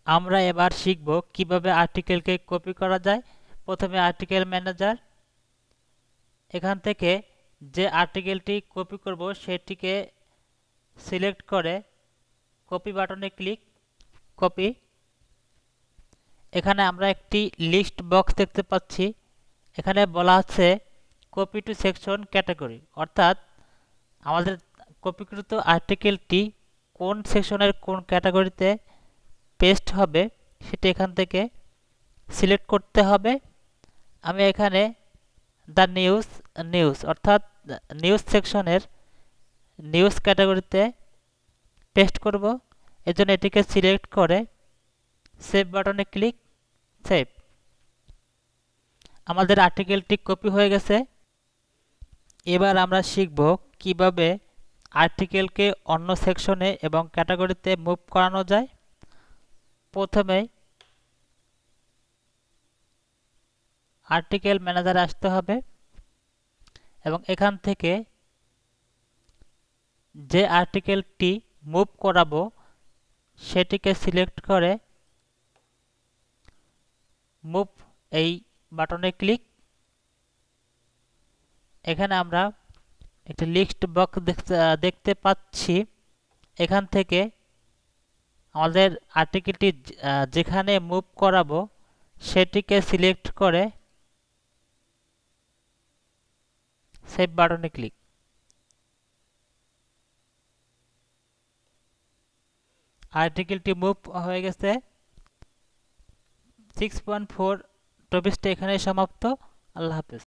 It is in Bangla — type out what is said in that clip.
আমরা এবার শিখব কিভাবে আর্টিকেলকে কপি করা যায়। প্রথমে আর্টিকেল ম্যানেজার, এখান থেকে যে আর্টিকেলটি কপি করব সেটিকে সিলেক্ট করে কপি বাটনে ক্লিক, কপি। এখানে আমরা একটি লিস্ট বক্স দেখতে পাচ্ছি। এখানে বলা আছে কপি টু সেকশন ক্যাটাগরি, অর্থাৎ আমাদের কপিকৃত আর্টিকেলটি কোন সেকশনের কোন ক্যাটাগরিতে পেস্ট হবে সেটা এখান থেকে সিলেক্ট করতে হবে। আমি এখানে দ্য নিউজ অর্থাৎ নিউজ সেকশনের নিউজ ক্যাটাগরিতে পেস্ট করব। এজন্য এটিকে সিলেক্ট করে সেভ বাটনে ক্লিক, সেভ। আমাদের আর্টিকেলটি কপি হয়ে গেছে। এবার আমরা শিখব কিভাবে আর্টিকেলকে অন্য সেকশনে এবং ক্যাটাগরিতে মুভ করানো যায়। প্রথমে আর্টিকেল ম্যানেজারে আসতে হবে এবং এখান থেকে যে আর্টিকেলটি মুভ করাবো সেটিকে সিলেক্ট করে মুভ এই বাটনে ক্লিক। এখানে আমরা একটি লিস্ট বক্স দেখতে পাচ্ছি। এখান থেকে আমাদের আর্টিকেলটি যেখানে মুভ করাবো সেটিকে সিলেক্ট করে সেভ বাটনে ক্লিক। আর্টিকেলটি মুভ হয়ে গেছে। 6.4 টপিকটা এখানেই সমাপ্ত। আল্লাহ হাফেজ।